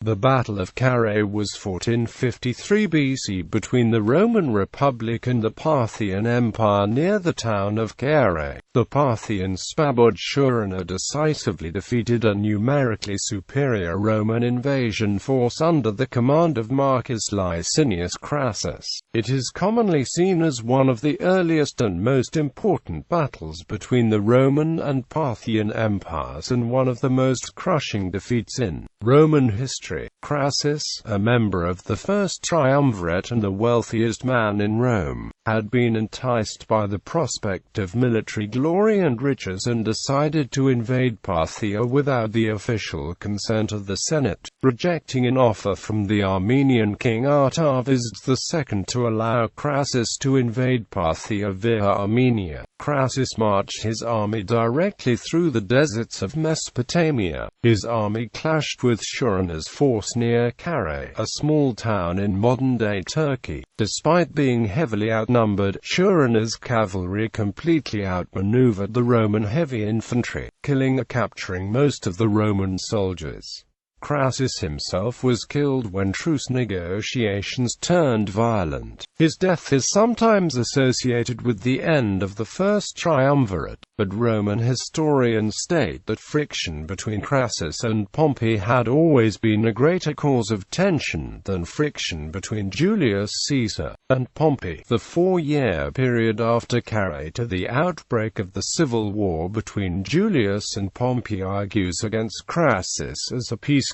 The Battle of Carrhae was fought in 53 BC between the Roman Republic and the Parthian Empire near the town of Carrhae. The Parthian Spahbod Surena decisively defeated a numerically superior Roman invasion force under the command of Marcus Licinius Crassus. It is commonly seen as one of the earliest and most important battles between the Roman and Parthian empires and one of the most crushing defeats in Roman history. Crassus, a member of the First Triumvirate and the wealthiest man in Rome, had been enticed by the prospect of military glory and riches and decided to invade Parthia without the official consent of the Senate, rejecting an offer from the Armenian king Artaxerxes II to allow Crassus to invade Parthia via Armenia. Crassus marched his army directly through the deserts of Mesopotamia. His army clashed with Surena's force near Carrhae, a small town in modern-day Turkey. Despite being heavily outnumbered, Surena's cavalry completely outmaneuvered the Roman heavy infantry, killing or capturing most of the Roman soldiers. Crassus himself was killed when truce negotiations turned violent. His death is sometimes associated with the end of the First Triumvirate, but Roman historians state that friction between Crassus and Pompey had always been a greater cause of tension than friction between Julius Caesar and Pompey. The 4-year period after Carrhae to the outbreak of the civil war between Julius and Pompey argues against Crassus as a peacekeeper.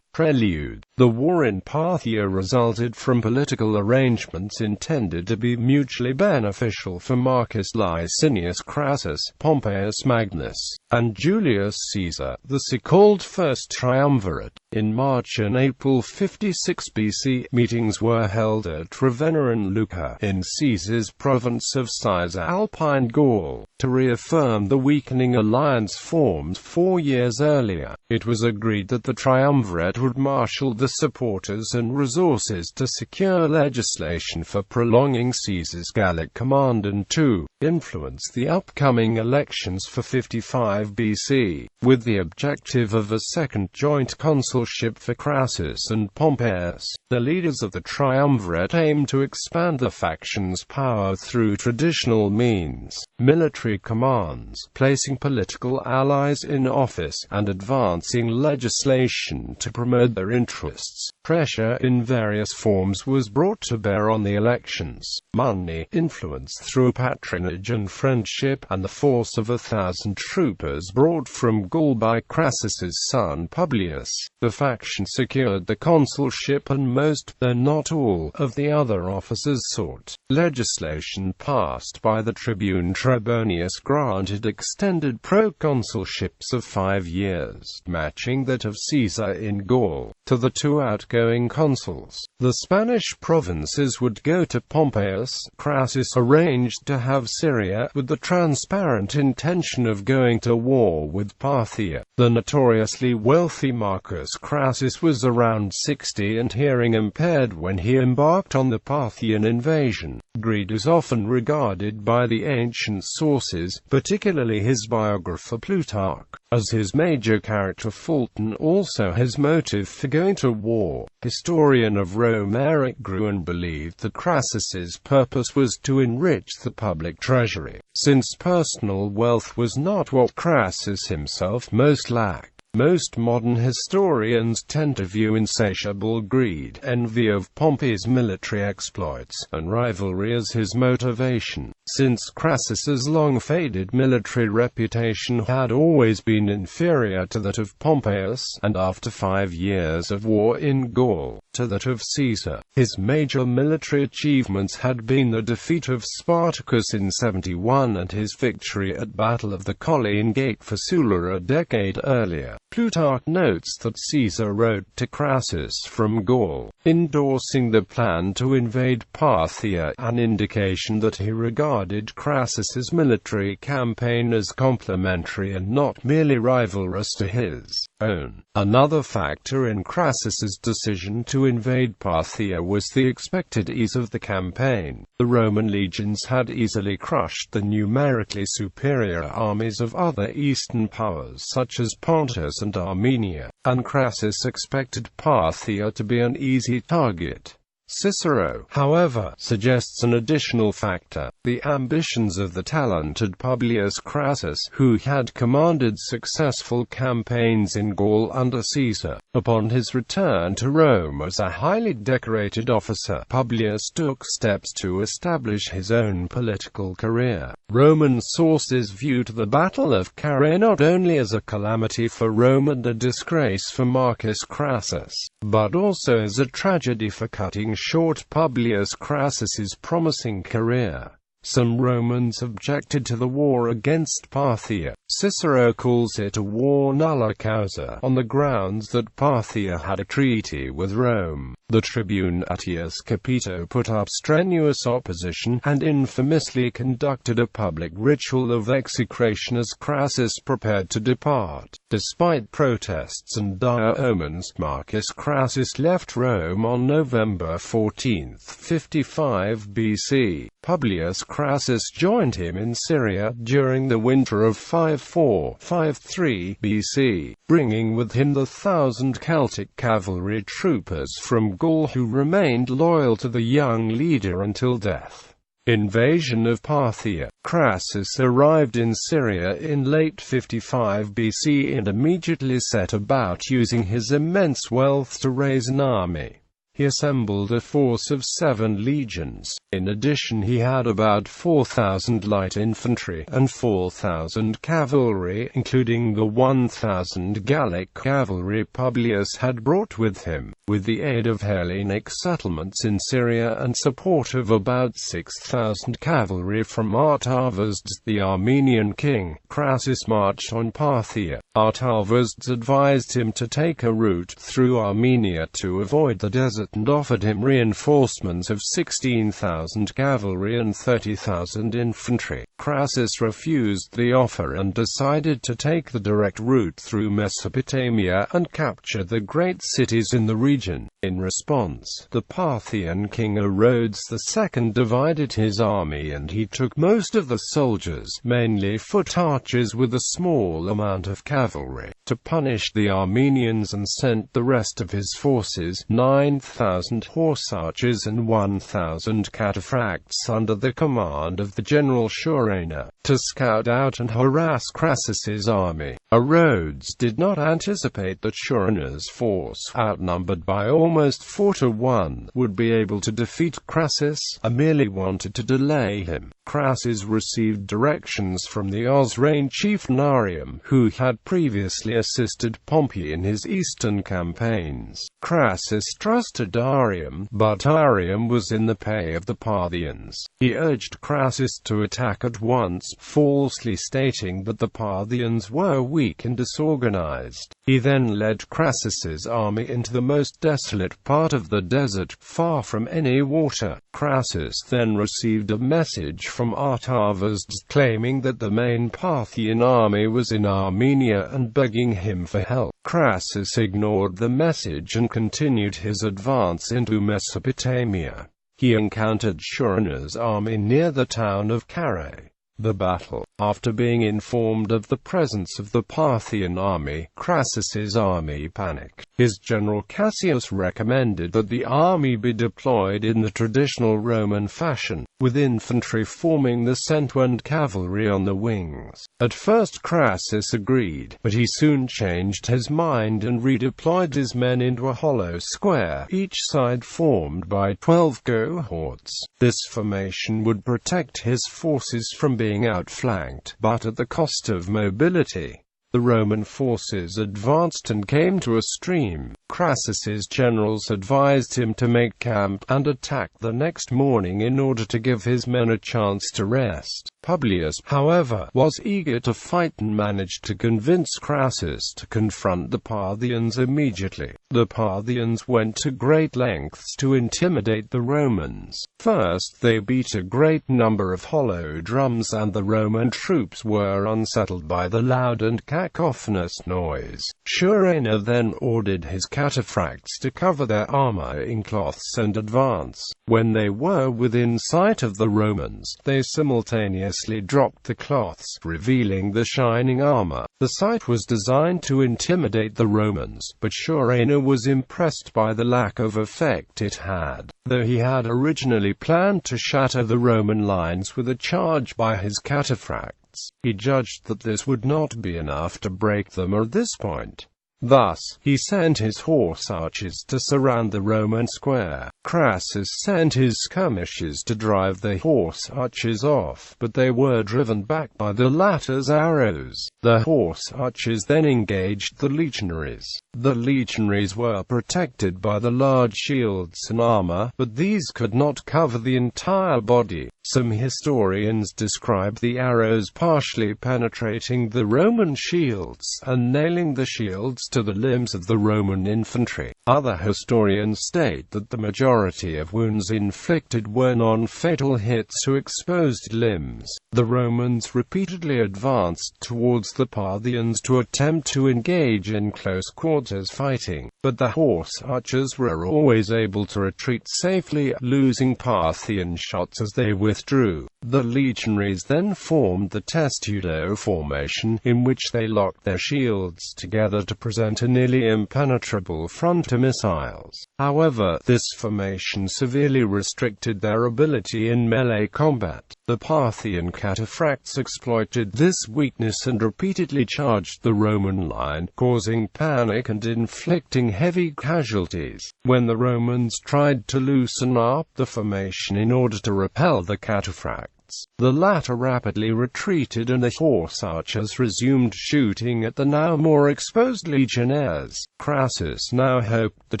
Prelude. The war in Parthia resulted from political arrangements intended to be mutually beneficial for Marcus Licinius Crassus, Pompeius Magnus, and Julius Caesar, the so-called First Triumvirate. In March and April 56 BC, meetings were held at Ravenna and Lucca, in Caesar's province of Cisalpine Gaul, to reaffirm the weakening alliance formed 4 years earlier. It was agreed that the triumvirate would marshal the supporters and resources to secure legislation for prolonging Caesar's Gallic command and to influence the upcoming elections for 55 BC, with the objective of a second joint consulship for Crassus and Pompeius. The leaders of the triumvirate aimed to expand the faction's power through traditional means, military commands, placing political allies in office, and advancing legislation to promote their interests. Pressure in various forms was brought to bear on the elections. Money, influence through patronage and friendship, and the force of 1,000 troopers brought from Gaul by Crassus's son Publius. The faction secured the consulship and most, though not all, of the other officers sought. Legislation passed by the tribune Trebonius granted extended proconsulships of 5 years, matching that of Caesar in Gaul, to the 2 outgoing consuls. The Spanish provinces would go to Pompeius. Crassus arranged to have Syria, with the transparent intention of going to war with Parthia. The notoriously wealthy Marcus Crassus was around 60 and hearing impaired when he embarked on the Parthian invasion. Greed is often regarded by the ancient sources, particularly his biographer Plutarch, as his major character. Fulton also has motive for going to war. Historian of Rome Eric Gruen believed that Crassus's purpose was to enrich the public treasury, since personal wealth was not what Crassus himself most lacked. Most modern historians tend to view insatiable greed, envy of Pompey's military exploits, and rivalry as his motivation, since Crassus's long-faded military reputation had always been inferior to that of Pompeius, and after 5 years of war in Gaul, to that of Caesar. His major military achievements had been the defeat of Spartacus in 71 and his victory at Battle of the Colline Gate for Sulla a decade earlier. Plutarch notes that Caesar wrote to Crassus from Gaul, endorsing the plan to invade Parthia, an indication that he regarded Crassus's military campaign as complementary and not merely rivalrous to his own. Another factor in Crassus's decision to invade Parthia was the expected ease of the campaign. The Roman legions had easily crushed the numerically superior armies of other eastern powers such as Pontus and Armenia, and Crassus expected Parthia to be an easy target. Cicero, however, suggests an additional factor: the ambitions of the talented Publius Crassus, who had commanded successful campaigns in Gaul under Caesar. Upon his return to Rome as a highly decorated officer, Publius took steps to establish his own political career. Roman sources viewed the Battle of Carrhae not only as a calamity for Rome and a disgrace for Marcus Crassus, but also as a tragedy for cutting short Publius Crassus's promising career. Some Romans objected to the war against Parthia. Cicero calls it a war nulla causa, on the grounds that Parthia had a treaty with Rome. The tribune Attius Capito put up strenuous opposition, and infamously conducted a public ritual of execration as Crassus prepared to depart. Despite protests and dire omens, Marcus Crassus left Rome on November 14, 55 BC. Publius Crassus joined him in Syria during the winter of 54–53 BC, bringing with him the 1,000 Celtic cavalry troopers from Gaul who remained loyal to the young leader until death. Invasion of Parthia. Crassus arrived in Syria in late 55 BC and immediately set about using his immense wealth to raise an army. He assembled a force of 7 legions. In addition, he had about 4,000 light infantry and 4,000 cavalry, including the 1,000 Gallic cavalry Publius had brought with him. With the aid of Hellenic settlements in Syria and support of about 6,000 cavalry from Artavasdes, the Armenian king, Crassus marched on Parthia. Artavasdes advised him to take a route through Armenia to avoid the desert and offered him reinforcements of 16,000 cavalry and 30,000 infantry. Crassus refused the offer and decided to take the direct route through Mesopotamia and capture the great cities in the region. In response, the Parthian king Orodes II divided his army, and he took most of the soldiers, mainly foot archers with a small amount of cavalry, to punish the Armenians, and sent the rest of his forces, 9,000 horse archers and 1,000 cataphracts under the command of the general Surena, to scout out and harass Crassus's army. Orodes did not anticipate that Surena's force, outnumbered by almost 4–1, would be able to defeat Crassus, and merely wanted to delay him. Crassus received directions from the Osrane chief Narium, who had previously assisted Pompey in his eastern campaigns. Crassus trusted Arium, but Arium was in the pay of the Parthians. He urged Crassus to attack at once, falsely stating that the Parthians were weak and disorganized. He then led Crassus's army into the most desolate part of the desert, far from any water. Crassus then received a message from Artavasdes claiming that the main Parthian army was in Armenia and begging him for help. Crassus ignored the message and continued his advance into Mesopotamia. He encountered Surena's army near the town of Carrhae. The battle. After being informed of the presence of the Parthian army, Crassus's army panicked. His general Cassius recommended that the army be deployed in the traditional Roman fashion, with infantry forming the centre and cavalry on the wings. At first Crassus agreed, but he soon changed his mind and redeployed his men into a hollow square, each side formed by 12 cohorts. This formation would protect his forces from being outflanked, but at the cost of mobility. The Roman forces advanced and came to a stream. Crassus's generals advised him to make camp and attack the next morning in order to give his men a chance to rest. Publius, however, was eager to fight and managed to convince Crassus to confront the Parthians immediately. The Parthians went to great lengths to intimidate the Romans. First, they beat a great number of hollow drums, and the Roman troops were unsettled by the loud and cacophonous noise. Surena then ordered his cataphracts to cover their armor in cloths and advance. When they were within sight of the Romans, they simultaneously dropped the cloths, revealing the shining armor. The sight was designed to intimidate the Romans, but Surena was impressed by the lack of effect it had. Though he had originally planned to shatter the Roman lines with a charge by his cataphracts, he judged that this would not be enough to break them at this point. Thus, he sent his horse archers to surround the Roman square. Crassus sent his skirmishers to drive the horse archers off, but they were driven back by the latter's arrows. The horse archers then engaged the legionaries. The legionaries were protected by the large shields and armor, but these could not cover the entire body. Some historians describe the arrows partially penetrating the Roman shields and nailing the shields to the limbs of the Roman infantry. Other historians state that the majority of wounds inflicted were non-fatal hits to exposed limbs. The Romans repeatedly advanced towards the Parthians to attempt to engage in close quarters fighting, but the horse archers were always able to retreat safely, losing Parthian shots as they withdrew. The legionaries then formed the Testudo Formation, in which they locked their shields together to present a nearly impenetrable front to missiles. However, this formation severely restricted their ability in melee combat. The Parthian cataphracts exploited this weakness and repeatedly charged the Roman line, causing panic and inflicting heavy casualties. When the Romans tried to loosen up the formation in order to repel the cataphracts, the latter rapidly retreated and the horse archers resumed shooting at the now more exposed legionnaires. Crassus now hoped that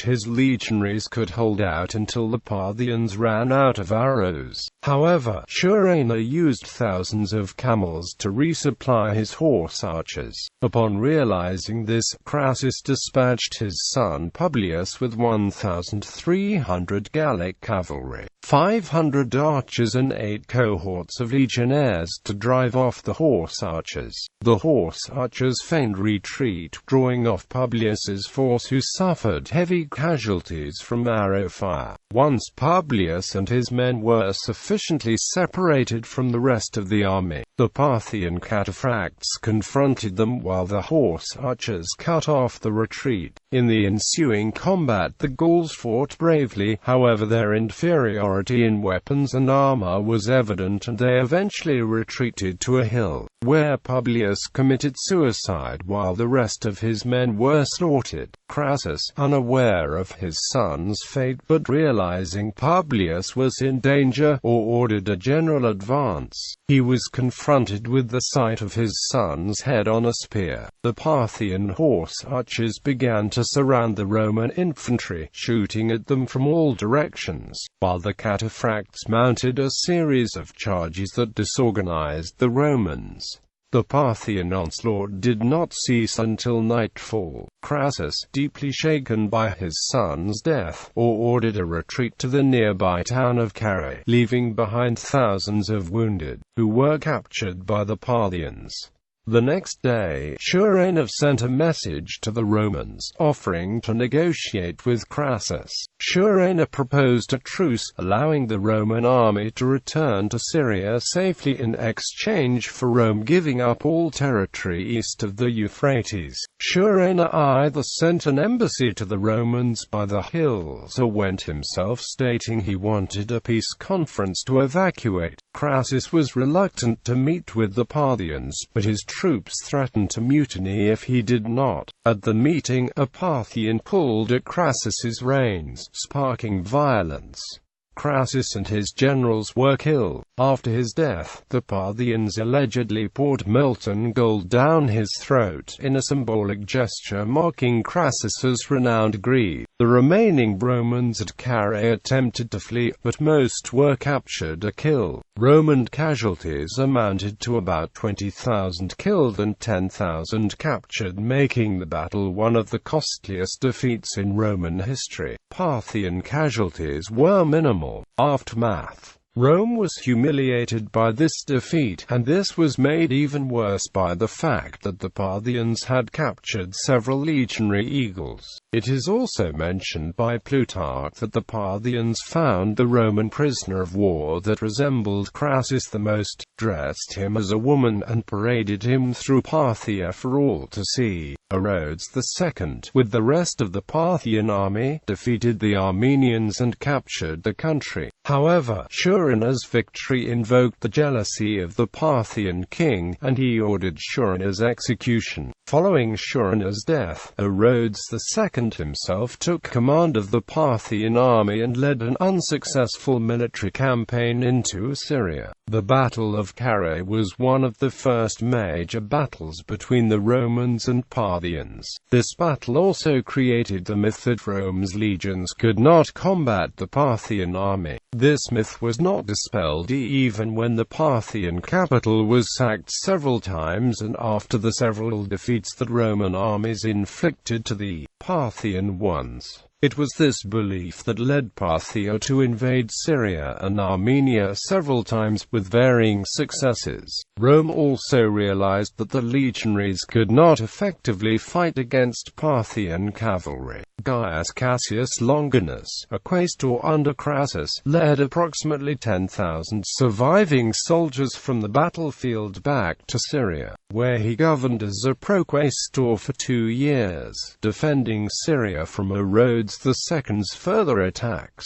his legionaries could hold out until the Parthians ran out of arrows. However, Surena used thousands of camels to resupply his horse archers. Upon realizing this, Crassus dispatched his son Publius with 1,300 Gallic cavalry, 500 archers and 8 cohorts of legionnaires to drive off the horse archers. The horse archers feigned retreat, drawing off Publius's force, who suffered heavy casualties from arrow fire. Once Publius and his men were sufficiently separated from the rest of the army, the Parthian cataphracts confronted them while the horse archers cut off the retreat. In the ensuing combat the Gauls fought bravely, however their inferiority in weapons and armor was evident and they eventually retreated to a hill, where Publius committed suicide while the rest of his men were slaughtered. Crassus, unaware of his son's fate but realizing Publius was in danger, ordered a general advance. He was confronted with the sight of his son's head on a spear. The Parthian horse archers began to surround the Roman infantry, shooting at them from all directions, while the cataphracts mounted a series of charges that disorganized the Romans. The Parthian onslaught did not cease until nightfall. Crassus, deeply shaken by his son's death, ordered a retreat to the nearby town of Carrhae, leaving behind thousands of wounded, who were captured by the Parthians. The next day, Surena sent a message to the Romans, offering to negotiate with Crassus. Surena proposed a truce, allowing the Roman army to return to Syria safely in exchange for Rome giving up all territory east of the Euphrates. Surena either sent an embassy to the Romans by the hills or went himself, stating he wanted a peace conference to evacuate. Crassus was reluctant to meet with the Parthians, but his troops threatened to mutiny if he did not. At the meeting, a Parthian pulled at Crassus's reins, sparking violence. Crassus and his generals were killed. After his death, the Parthians allegedly poured molten gold down his throat, in a symbolic gesture mocking Crassus's renowned greed. The remaining Romans at Carrhae attempted to flee, but most were captured or killed. Roman casualties amounted to about 20,000 killed and 10,000 captured, making the battle one of the costliest defeats in Roman history. Parthian casualties were minimal. Aftermath. Rome was humiliated by this defeat, and this was made even worse by the fact that the Parthians had captured several legionary eagles. It is also mentioned by Plutarch that the Parthians found the Roman prisoner of war that resembled Crassus the most, dressed him as a woman and paraded him through Parthia for all to see. Herodes II, with the rest of the Parthian army, defeated the Armenians and captured the country. However, Surena's victory invoked the jealousy of the Parthian king, and he ordered Surena's execution. Following Surena's death, Herodes II himself took command of the Parthian army and led an unsuccessful military campaign into Syria. The Battle of Carrhae was one of the first major battles between the Romans and Parthians. This battle also created the myth that Rome's legions could not combat the Parthian army. This myth was not dispelled even when the Parthian capital was sacked several times and after the several defeats that Roman armies inflicted to the Parthian ones. It was this belief that led Parthia to invade Syria and Armenia several times with varying successes. Rome also realized that the legionaries could not effectively fight against Parthian cavalry. Gaius Cassius Longinus, a quaestor under Crassus, led approximately 10,000 surviving soldiers from the battlefield back to Syria, where he governed as a proquaestor for 2 years, defending Syria from Herodes II's further attacks.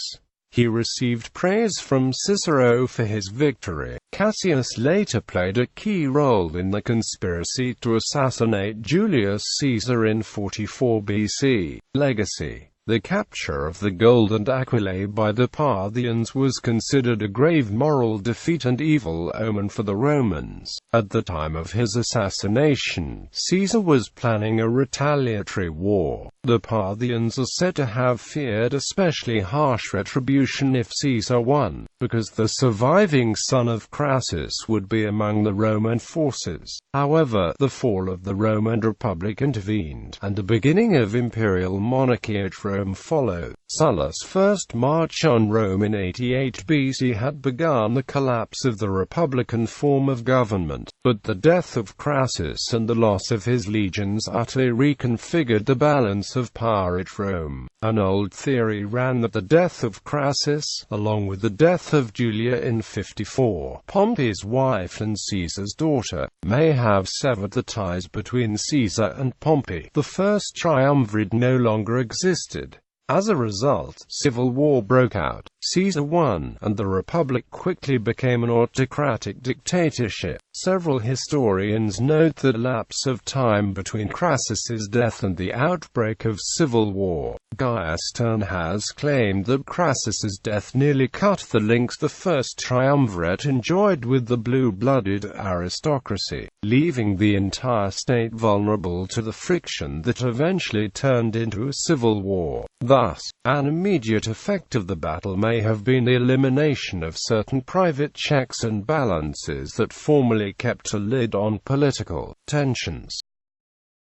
He received praise from Cicero for his victory. Cassius later played a key role in the conspiracy to assassinate Julius Caesar in 44 BC. Legacy. The capture of the Golden Aquilae by the Parthians was considered a grave moral defeat and evil omen for the Romans. At the time of his assassination, Caesar was planning a retaliatory war. The Parthians are said to have feared especially harsh retribution if Caesar won, because the surviving son of Crassus would be among the Roman forces. However, the fall of the Roman Republic intervened, and the beginning of imperial monarchy at Rome followed. Sulla's first march on Rome in 88 BC had begun the collapse of the republican form of government, but the death of Crassus and the loss of his legions utterly reconfigured the balance of power at Rome. An old theory ran that the death of Crassus, along with the death of Julia in 54, Pompey's wife and Caesar's daughter, may have severed the ties between Caesar and Pompey. The First Triumvirate no longer existed. As a result, civil war broke out. Caesar won, and the Republic quickly became an autocratic dictatorship. Several historians note the lapse of time between Crassus's death and the outbreak of civil war. Gaius Stern has claimed that Crassus's death nearly cut the links the First Triumvirate enjoyed with the blue-blooded aristocracy, leaving the entire state vulnerable to the friction that eventually turned into a civil war. Thus, an immediate effect of the battle may have been the elimination of certain private checks and balances that formerly kept a lid on political tensions.